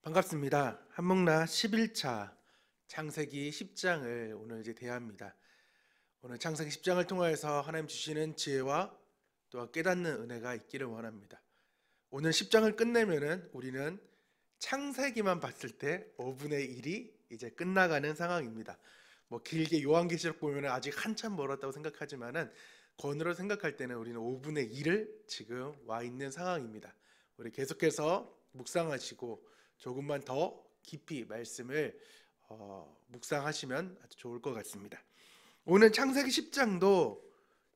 반갑습니다. 한목나 11차 창세기 10장을 오늘 이제 대합니다. 오늘 창세기 10장을 통하여서 하나님 주시는 지혜와 또한 깨닫는 은혜가 있기를 원합니다. 오늘 10장을 끝내면은 우리는 창세기만 봤을 때 5분의 1이 이제 끝나가는 상황입니다. 길게 요한계시록 보면 아직 한참 멀었다고 생각하지만은 권으로 생각할 때는 우리는 5분의 1을 지금 와 있는 상황입니다. 우리 계속해서 묵상하시고 조금만 더 깊이 말씀을 묵상하시면 아주 좋을 것 같습니다. 오늘 창세기 10장도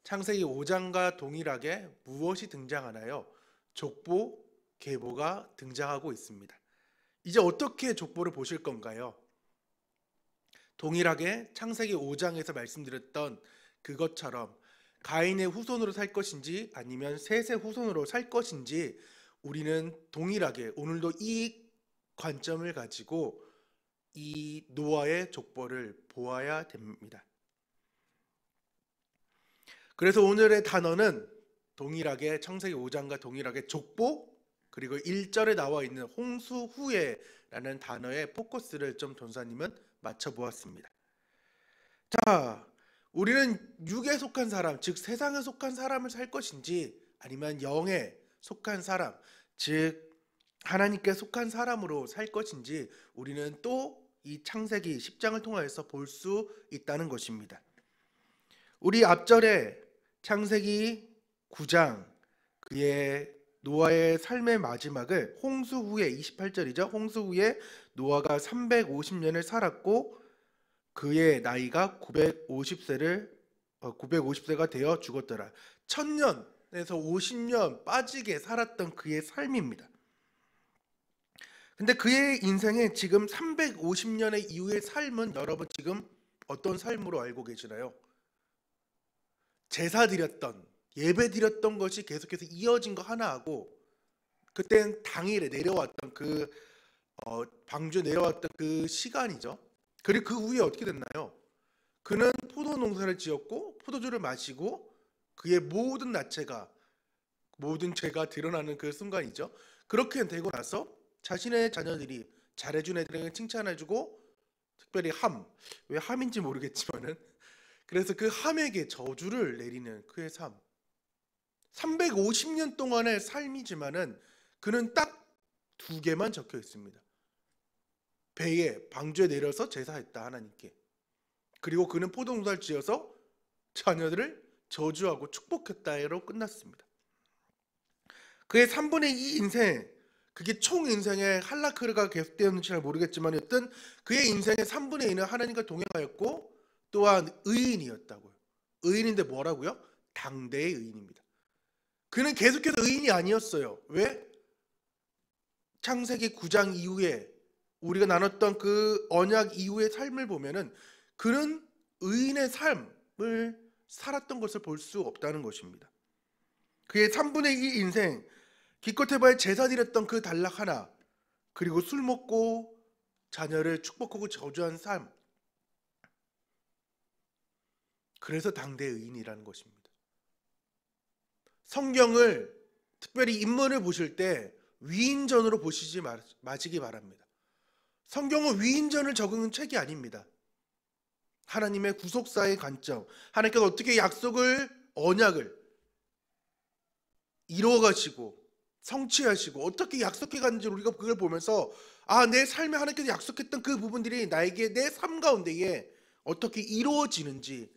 창세기 5장과 동일하게 무엇이 등장하나요? 족보, 계보가 등장하고 있습니다. 이제 어떻게 족보를 보실 건가요? 동일하게 창세기 5장에서 말씀드렸던 그것처럼 가인의 후손으로 살 것인지 아니면 셋의 후손으로 살 것인지 우리는 동일하게 오늘도 이 관점을 가지고 이 노아의 족보를 보아야 됩니다. 그래서 오늘의 단어는 동일하게 창세기 5장과 동일하게 족보 그리고 1절에 나와 있는 홍수 후에라는 단어의 포커스를 좀 전사님은 맞춰보았습니다. 자, 우리는 육에 속한 사람, 즉 세상에 속한 사람을 살 것인지 아니면 영에 속한 사람, 즉 하나님께 속한 사람으로 살 것인지 우리는 또 이 창세기 10장을 통해서 볼 수 있다는 것입니다. 우리 앞절에 창세기 9장 그의 노아의 삶의 마지막을 홍수 후에 28절이죠. 홍수 후에 노아가 350년을 살았고 그의 나이가 950세가 되어 죽었더라. 1000년에서 50년 빠지게 살았던 그의 삶입니다. 근데 그의 인생에 지금 350년의 이후의 삶은 여러분 지금 어떤 삶으로 알고 계시나요? 제사 드렸던 예배 드렸던 것이 계속해서 이어진 거 하나하고 그때는 당일에 내려왔던 그 방주에 내려왔던 그 시간이죠. 그리고 그 후에 어떻게 됐나요? 그는 포도 농사를 지었고 포도주를 마시고 그의 모든 나체가 모든 죄가 드러나는 그 순간이죠. 그렇게 되고 나서 자신의 자녀들이 잘해준 애들에게 칭찬해주고 특별히 왜 함인지 모르겠지만은 그래서 그 함에게 저주를 내리는 그의 삶. 350년 동안의 삶이지만은 그는 딱 두 개만 적혀 있습니다. 배에 방주에 내려서 제사했다 하나님께. 그리고 그는 포도농사를 지어서 자녀들을 저주하고 축복했다로 끝났습니다. 그의 3분의 2 인생, 그게 총 인생의 할라크르가 계속되었는지 잘 모르겠지만 여튼 그의 인생의 3분의 2는 하나님과 동행하였고 또한 의인이었다고요. 의인인데 뭐라고요? 당대의 의인입니다. 그는 계속해서 의인이 아니었어요. 왜? 창세기 9장 이후에 우리가 나눴던 그 언약 이후의 삶을 보면은 그는 의인의 삶을 살았던 것을 볼 수 없다는 것입니다. 그의 3분의 2 인생 기껏 해봐야 제사 드렸던 그 단락 하나 그리고 술 먹고 자녀를 축복하고 저주한 삶. 그래서 당대의 의인이라는 것입니다. 성경을 특별히 인물을 보실 때 위인전으로 보시지 마시기 바랍니다. 성경은 위인전을 적은 책이 아닙니다. 하나님의 구속사의 관점, 하나님께서 어떻게 약속을 언약을 이루어가시고 성취하시고 어떻게 약속해 갔는지 우리가 그걸 보면서 내 삶에 하나님께서 약속했던 그 부분들이 나에게 내 삶 가운데에 어떻게 이루어지는지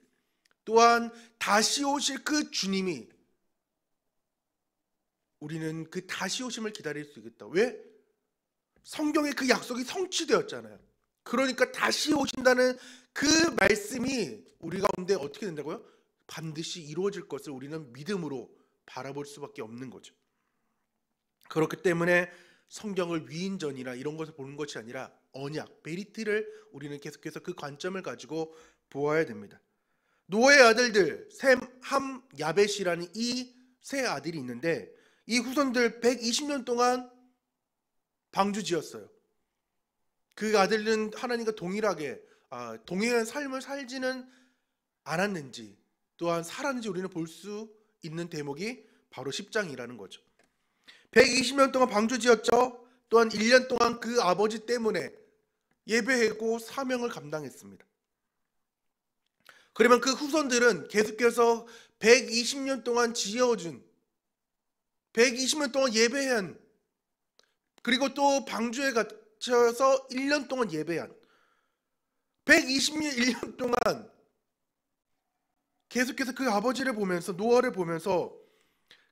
또한 다시 오실 그 주님이 우리는 그 다시 오심을 기다릴 수 있겠다. 왜? 성경에 그 약속이 성취되었잖아요. 그러니까 다시 오신다는 그 말씀이 우리 가운데 어떻게 된다고요? 반드시 이루어질 것을 우리는 믿음으로 바라볼 수밖에 없는 거죠. 그렇기 때문에 성경을 위인전이나 이런 것을 보는 것이 아니라 언약, 메리트를 우리는 계속해서 그 관점을 가지고 보아야 됩니다. 노아의 아들들 셈, 함, 야벳이라는 이 세 아들이 있는데 이 후손들 120년 동안 방주 지었어요. 그 아들은 하나님과 동일하게 동일한 삶을 살지는 않았는지 또한 살았는지 우리는 볼 수 있는 대목이 바로 10장이라는 거죠. 120년 동안 방주 지었죠. 또한 1년 동안 그 아버지 때문에 예배하고 사명을 감당했습니다. 그러면 그 후손들은 계속해서 120년 동안 지어준, 120년 동안 예배한, 그리고 또 방주에 갇혀서 1년 동안 예배한, 120년 1년 동안 계속해서 그 아버지를 보면서, 노아를 보면서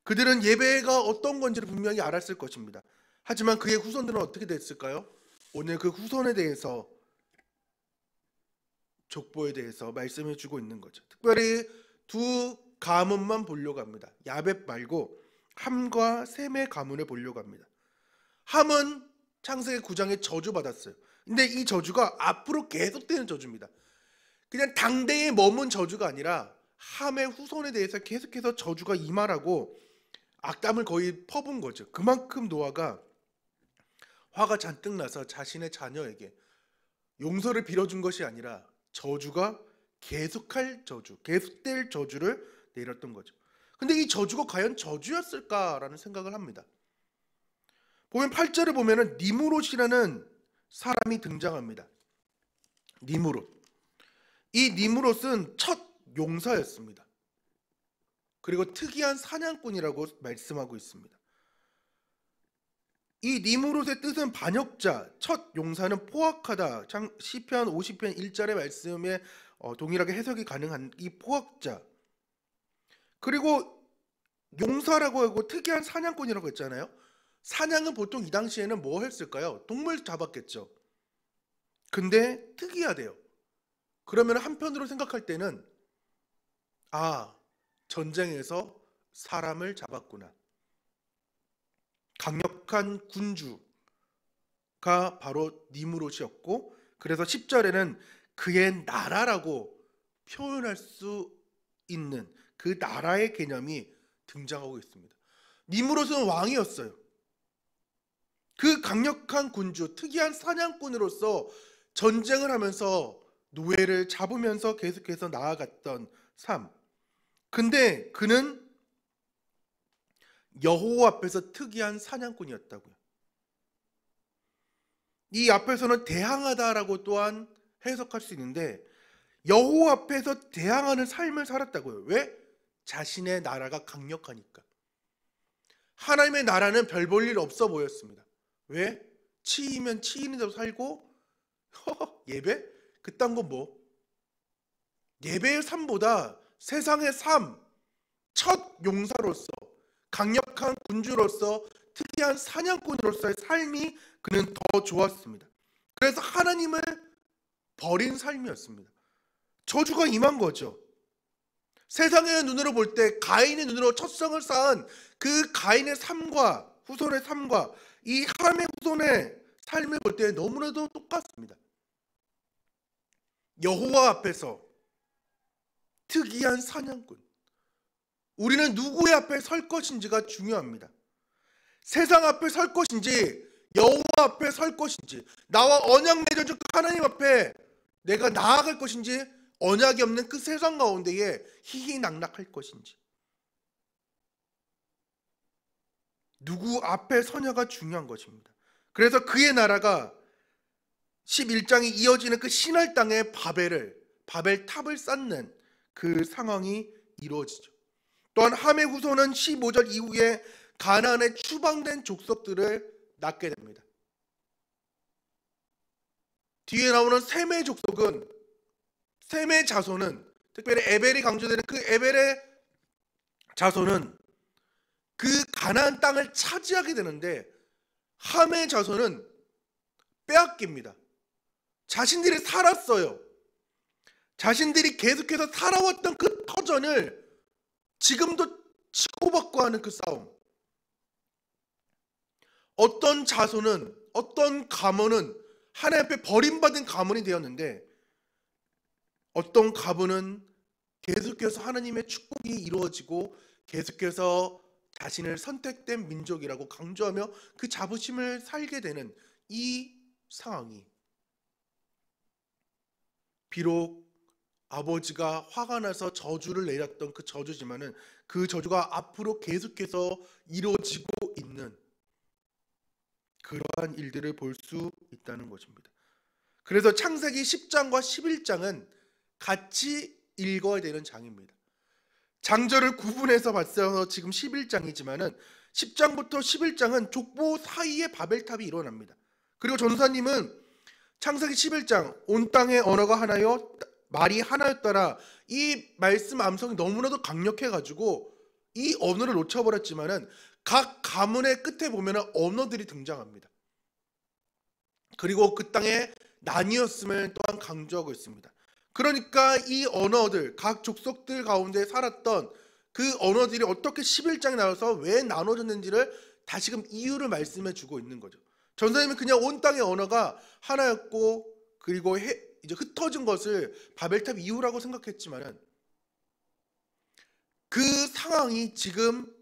그들은 예배가 어떤 건지를 분명히 알았을 것입니다. 하지만 그의 후손들은 어떻게 됐을까요? 오늘 그 후손에 대해서, 족보에 대해서 말씀해 주고 있는 거죠. 특별히 두 가문만 보려고 합니다. 야벳 말고 함과 셈의 가문을 보려고 합니다. 함은 창세기 9장에 저주받았어요. 근데 이 저주가 앞으로 계속되는 저주입니다. 그냥 당대에 머문 저주가 아니라 함의 후손에 대해서 계속해서 저주가 임하라고 악담을 거의 퍼부은 거죠. 그만큼 노아가 화가 잔뜩 나서 자신의 자녀에게 용서를 빌어준 것이 아니라 저주가 계속할 저주, 계속될 저주를 내렸던 거죠. 근데 이 저주가 과연 저주였을까라는 생각을 합니다. 보면 8절을 보면은 니무롯이라는 사람이 등장합니다. 니무롯. 이 니무롯은 첫 용사였습니다. 그리고 특이한 사냥꾼이라고 말씀하고 있습니다. 이 니무롯의 뜻은 반역자, 첫 용사는 포악하다. 시편 50편 1절의 말씀에 동일하게 해석이 가능한 이 포악자. 그리고 용사라고 하고 특이한 사냥꾼이라고 했잖아요. 사냥은 보통 이 당시에는 뭐 했을까요? 동물 잡았겠죠. 근데 특이하대요. 그러면 한편으로 생각할 때는 전쟁에서 사람을 잡았구나. 강력한 군주가 바로 니무롯이었고, 그래서 10절에는 그의 나라라고 표현할 수 있는 그 나라의 개념이 등장하고 있습니다. 니무롯은 왕이었어요. 그 강력한 군주, 특이한 사냥꾼으로서 전쟁을 하면서 노예를 잡으면서 계속해서 나아갔던 삶. 근데 그는 여호와 앞에서 특이한 사냥꾼이었다고요. 이 앞에서는 대항하다라고 또한 해석할 수 있는데, 여호와 앞에서 대항하는 삶을 살았다고요. 왜? 자신의 나라가 강력하니까. 하나님의 나라는 별 볼 일 없어 보였습니다. 왜? 치이면 치이는 대로 살고 예배? 그딴 건 뭐? 예배의 삶보다 세상의 삶, 첫 용사로서, 강력한 군주로서, 특이한 사냥꾼으로서의 삶이 그는 더 좋았습니다. 그래서 하나님을 버린 삶이었습니다. 저주가 임한 거죠. 세상의 눈으로 볼 때 가인의 눈으로 첫성을 쌓은 그 가인의 삶과 후손의 삶과 이 함의 후손의 삶을 볼 때 너무나도 똑같습니다. 여호와 앞에서 특이한 사냥꾼. 우리는 누구의 앞에 설 것인지가 중요합니다. 세상 앞에 설 것인지, 여호와 앞에 설 것인지, 나와 언약 맺어준 하나님 앞에 내가 나아갈 것인지, 언약이 없는 그 세상 가운데에 희희낙낙할 것인지, 누구 앞에 서냐가 중요한 것입니다. 그래서 그의 나라가 11장이 이어지는 그 신할 땅에 바벨탑을 쌓는 그 상황이 이루어지죠. 또한 함의 후손은 15절 이후에 가나안의 추방된 족속들을 낳게 됩니다. 뒤에 나오는 셈의 족속은, 셈의 자손은, 특별히 에벨이 강조되는 그 에벨의 자손은 그 가나안 땅을 차지하게 되는데, 함의 자손은 빼앗깁니다. 자신들이 살았어요. 자신들이 계속해서 살아왔던 그 터전을 지금도 치고받고 하는 그 싸움. 어떤 자손은, 어떤 가문은 하나님 앞에 버림받은 가문이 되었는데, 어떤 가문은 계속해서 하나님의 축복이 이루어지고 계속해서 자신을 선택된 민족이라고 강조하며 그 자부심을 살게 되는 이 상황이, 비록 아버지가 화가 나서 저주를 내렸던 그 저주지만은 그 저주가 앞으로 계속해서 이루어지고 있는 그러한 일들을 볼 수 있다는 것입니다. 그래서 창세기 10장과 11장은 같이 읽어야 되는 장입니다. 장절을 구분해서 봤어서 지금 11장이지만은 10장부터 11장은 족보 사이에 바벨탑이 일어납니다. 그리고 전사님은 창세기 11장 온 땅의 언어가 하나요 말이 하나였더라, 이 말씀 암송이 너무나도 강력해가지고 이 언어를 놓쳐버렸지만은 각 가문의 끝에 보면은 언어들이 등장합니다. 그리고 그 땅에 나뉘었음을 또한 강조하고 있습니다. 그러니까 이 언어들, 각 족속들 가운데 살았던 그 언어들이 어떻게 11장에 나와서 왜 나눠졌는지를 다시금 이유를 말씀해 주고 있는 거죠. 전사님은 그냥 온 땅의 언어가 하나였고 그리고 이제 흩어진 것을 바벨탑 이후라고 생각했지만은 그 상황이 지금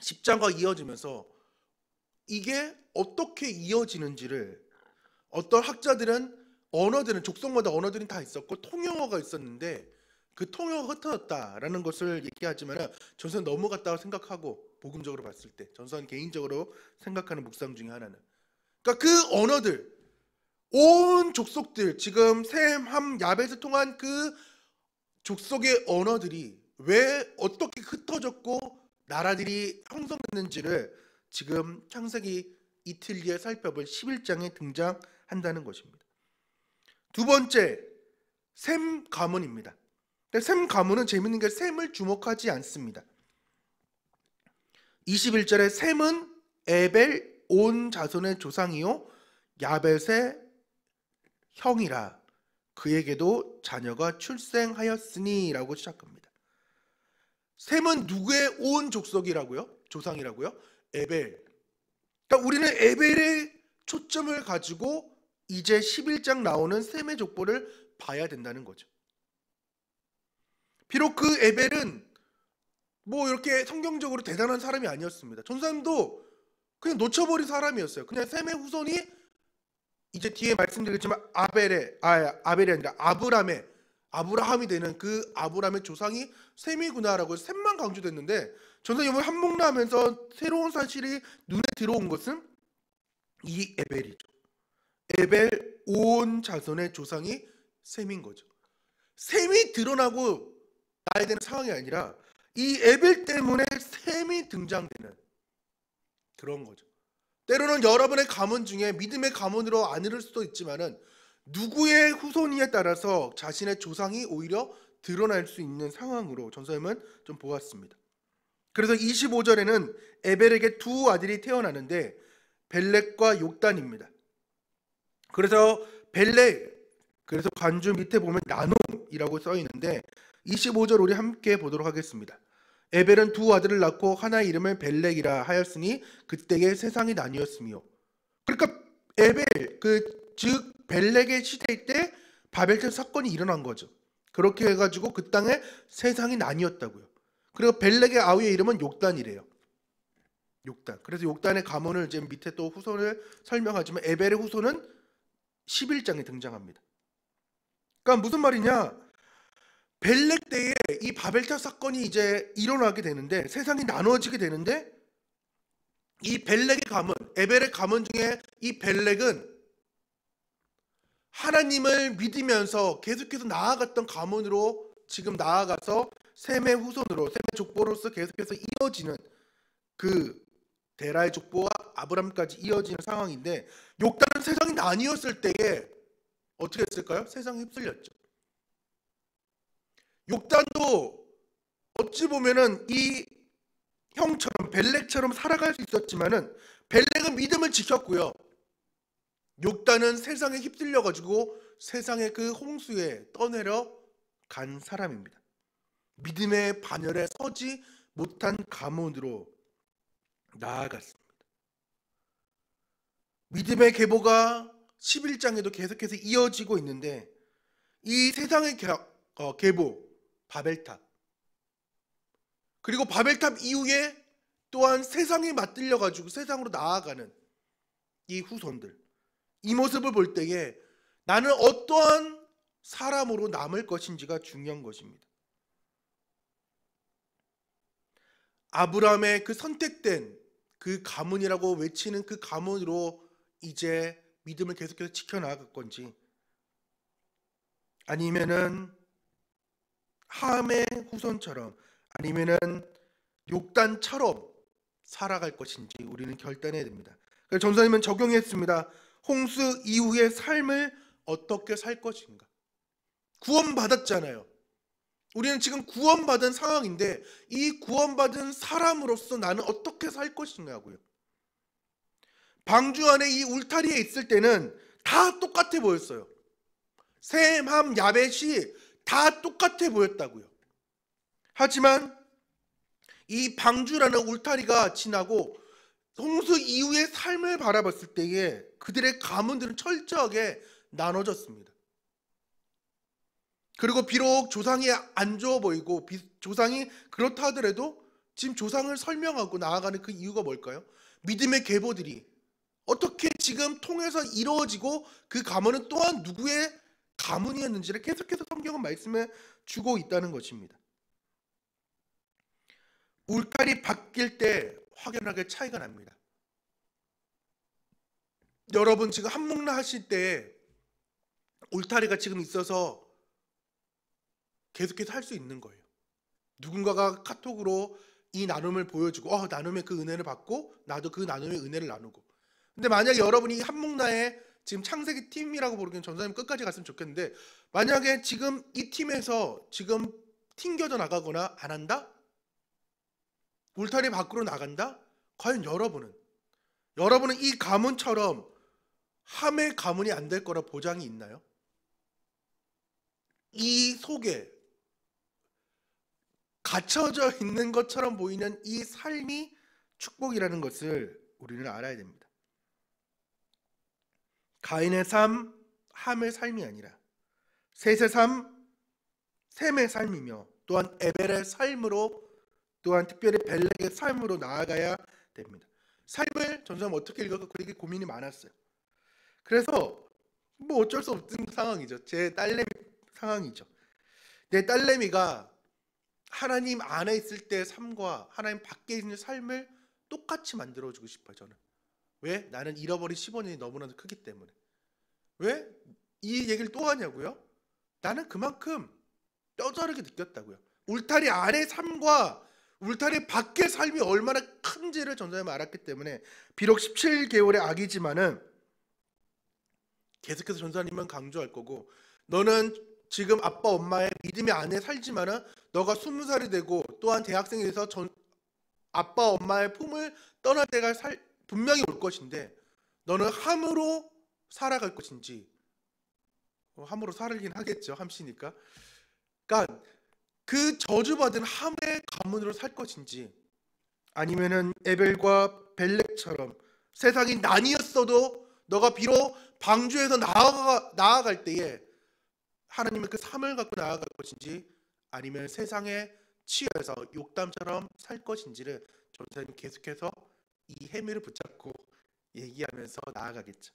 10장과 이어지면서 이게 어떻게 이어지는지를 어떤 학자들은 언어들은 족속마다 언어들이 다 있었고 통용어가 있었는데 그 통용어가 흩어졌다라는 것을 얘기하지만 전선 넘어갔다고 생각하고 복음적으로 봤을 때 전선 개인적으로 생각하는 묵상 중에 하나는 그러니까 그 언어들 온 족속들 지금 셈, 함, 야벳을 통한 그 족속의 언어들이 왜 어떻게 흩어졌고 나라들이 형성됐는지를 지금 창세기 이틀 뒤에 살펴볼 11장에 등장한다는 것입니다. 두 번째, 셈 가문입니다. 셈 가문은 재밌는 게 셈을 주목하지 않습니다. 21절에 셈은 에벨 온 자손의 조상이요 야벳의 형이라 그에게도 자녀가 출생하였으니 라고 시작합니다. 셈은 누구의 온 족속이라고요? 조상이라고요? 에벨. 그러니까 우리는 에벨의 초점을 가지고 이제 11장 나오는 셈의 족보를 봐야 된다는 거죠. 비록 그 에벨은 뭐 이렇게 성경적으로 대단한 사람이 아니었습니다. 전사님도 그냥 놓쳐버린 사람이었어요. 그냥 셈의 후손이 이제 뒤에 말씀드리겠지만 아벨이 아니라 아브라함이 되는 그 아브라함의 조상이 셈이구나라고 셈만 강조됐는데 전사님은 한목나면서 새로운 사실이 눈에 들어온 것은 이 에벨이죠. 에벨 온 자손의 조상이 셈인 거죠. 셈이 드러나고 나야 되는 상황이 아니라 이 에벨 때문에 셈이 등장되는 그런 거죠. 때로는 여러분의 가문 중에 믿음의 가문으로 안 이룰 수도 있지만은 누구의 후손이에 따라서 자신의 조상이 오히려 드러날 수 있는 상황으로 전사님은 좀 보았습니다. 그래서 25절에는 에벨에게 두 아들이 태어나는데 벨렉과 욕단입니다. 그래서 그래서 관주 밑에 보면 나눔이라고 써 있는데 25절 우리 함께 보도록 하겠습니다. 에벨은 두 아들을 낳고 하나의 이름을 벨렉이라 하였으니 그때에 세상이 나뉘었으며. 그러니까 에벨 즉 벨렉의 시대 때 바벨탑 사건이 일어난 거죠. 그렇게 해가지고 그 땅에 세상이 나뉘었다고요. 그리고 벨렉의 아우의 이름은 욕단이래요. 욕단. 그래서 욕단의 가문을 이제 밑에 또 후손을 설명하지만 에벨의 후손은 11장에 등장합니다. 그러니까 무슨 말이냐? 벨렉 때에 이 바벨탑 사건이 이제 일어나게 되는데 세상이 나누어지게 되는데 이 벨렉의 가문, 에벨의 가문 중에 이 벨렉은 하나님을 믿으면서 계속해서 나아갔던 가문으로 지금 나아가서 셈의 후손으로 셈의 족보로서 계속해서 이어지는 그 데라의 족보와 아브람까지 이어지는 상황인데 욕단은 세상이 나뉘었을 때에 어떻게 했을까요? 세상에 휩쓸렸죠. 욕단도 어찌 보면은 이 형처럼 벨렉처럼 살아갈 수 있었지만은 벨렉은 믿음을 지켰고요. 욕단은 세상에 휩쓸려 가지고 세상의 그 홍수에 떠내려 간 사람입니다. 믿음의 반열에 서지 못한 가문으로 나아갔습니다. 믿음의 계보가 11장에도 계속해서 이어지고 있는데 이 세상의 계보 바벨탑 그리고 바벨탑 이후에 또한 세상에 맞들려 가지고 세상으로 나아가는 이 후손들 이 모습을 볼 때에 나는 어떠한 사람으로 남을 것인지가 중요한 것입니다. 아브라함의 그 선택된 그 가문이라고 외치는 그 가문으로 이제 믿음을 계속해서 지켜나갈 건지, 아니면은 함의 후손처럼, 아니면은 욕단처럼 살아갈 것인지 우리는 결단해야 됩니다. 그래서 전사님은 적용했습니다. 홍수 이후의 삶을 어떻게 살 것인가. 구원받았잖아요. 우리는 지금 구원받은 상황인데 이 구원받은 사람으로서 나는 어떻게 살 것인가고요. 방주 안에 이 울타리에 있을 때는 다 똑같아 보였어요. 셈, 함, 야벳이 다 똑같아 보였다고요. 하지만 이 방주라는 울타리가 지나고 홍수 이후의 삶을 바라봤을 때에 그들의 가문들은 철저하게 나눠졌습니다. 그리고 비록 조상이 안 좋아 보이고 조상이 그렇다 하더라도 지금 조상을 설명하고 나아가는 그 이유가 뭘까요? 믿음의 계보들이 어떻게 지금 통해서 이루어지고 그 가문은 또한 누구의 가문이었는지를 계속해서 성경은 말씀해 주고 있다는 것입니다. 울타리 바뀔 때 확연하게 차이가 납니다. 여러분 지금 한목나 하실 때 울타리가 지금 있어서 계속해서 할 수 있는 거예요. 누군가가 카톡으로 이 나눔을 보여주고 나눔의 그 은혜를 받고 나도 그 나눔의 은혜를 나누고. 근데 만약에 여러분이 한목나의 지금 창세기 팀이라고 부르기엔 전사님 끝까지 갔으면 좋겠는데, 만약에 지금 이 팀에서 지금 튕겨져 나가거나 안 한다? 울타리 밖으로 나간다? 과연 여러분은 이 가문처럼 함의 가문이 안 될 거라 보장이 있나요? 이 속에 갇혀져 있는 것처럼 보이는 이 삶이 축복이라는 것을 우리는 알아야 됩니다. 가인의 삶, 함의 삶이 아니라 셋의 삶, 셈의 삶이며 또한 에벨의 삶으로, 또한 특별히 벨렉의 삶으로 나아가야 됩니다. 삶을 전사님 어떻게 읽을까 그렇게 고민이 많았어요. 그래서 뭐 어쩔 수 없는 상황이죠. 제 딸내미 상황이죠. 내 딸내미가 하나님 안에 있을 때의 삶과 하나님 밖에 있는 삶을 똑같이 만들어주고 싶어요. 저는. 왜? 나는 잃어버린 15년이 너무나도 크기 때문에. 왜? 이 얘기를 또 하냐고요? 나는 그만큼 뼈저리게 느꼈다고요. 울타리 안의 삶과 울타리 밖의 삶이 얼마나 큰지를 전사님은 알았기 때문에, 비록 17개월의 아기지만은 계속해서 전사님은 강조할 거고, 너는 지금 아빠 엄마의 믿음의 안에 살지만은 너가 20살이 되고 또한 대학생이 돼서 아빠 엄마의 품을 떠날 때가 분명히 올 것인데, 너는 함으로 살아갈 것인지, 함으로 살긴 하겠죠, 함씨니까. 그러니까 그 저주받은 함의 가문으로 살 것인지, 아니면은 에벨과 벨렉처럼 세상이 나뉘었어도 너가 비록 방주에서 나아갈 때에 하나님의 그 삶을 갖고 나아갈 것인지, 아니면 세상에 치여서 욕담처럼 살 것인지를 전사님이 계속해서 이 해미를 붙잡고 얘기하면서 나아가겠죠.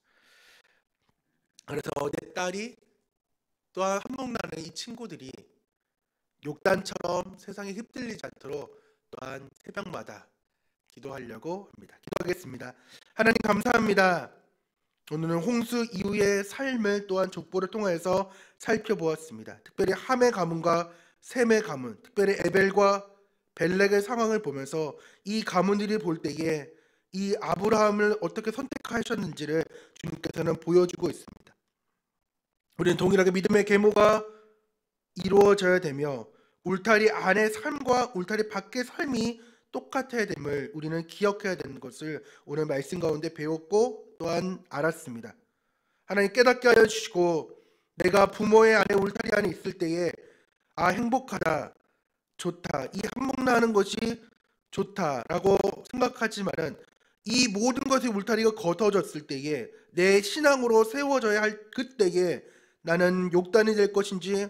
그래서 내 딸이 또한 한목나는 이 친구들이 욕단처럼 세상에 휩쓸리지 않도록 또한 새벽마다 기도하려고 합니다. 기도하겠습니다. 하나님 감사합니다. 오늘은 홍수 이후의 삶을 또한 족보를 통해서 살펴보았습니다. 특별히 함의 가문과 셈의 가문, 특별히 에벨과 벨렉의 상황을 보면서 이 가문들이 볼 때에 이 아브라함을 어떻게 선택하셨는지를 주님께서는 보여주고 있습니다. 우리는 동일하게 믿음의 계모가 이루어져야 되며 울타리 안의 삶과 울타리 밖의 삶이 똑같아야 됨을 우리는 기억해야 되는 것을 오늘 말씀 가운데 배웠고 또한 알았습니다. 하나님 깨닫게 하여 주시고, 내가 부모의 안에 울타리 안에 있을 때에 행복하다, 좋다, 이 한목나는 것이 좋다라고 생각하지만은 이 모든 것의 울타리가 걷어졌을 때에 내 신앙으로 세워져야 할 그때에 나는 욕단이 될 것인지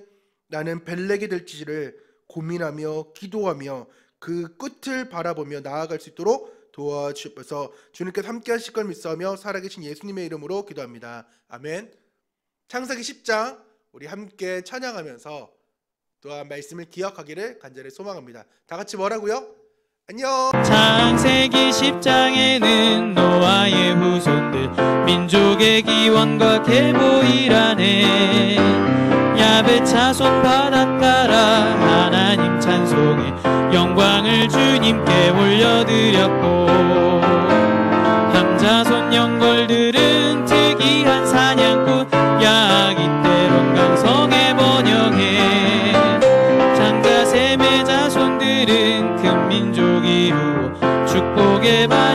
나는 벨렉이 될지를 고민하며 기도하며 그 끝을 바라보며 나아갈 수 있도록 도와주셔서 주님께서 함께 하실 걸 믿사오며 살아계신 예수님의 이름으로 기도합니다. 아멘. 창세기 10장 우리 함께 찬양하면서 또한 말씀을 기억하기를 간절히 소망합니다. 다 같이 뭐라고요? 안녕. 창세기 10장에는 노아의 후손들 민족의 기원과 계보이라네. 야벳 자손 바다 따라 하나님 찬송해 영광을 주님께 올려드렸고, 함자손 영걸들은 특이한 사냥꾼 야기 때론 강성에 번영해. 장자 셈의 자손들은 큰 민족 이루어 축복의 바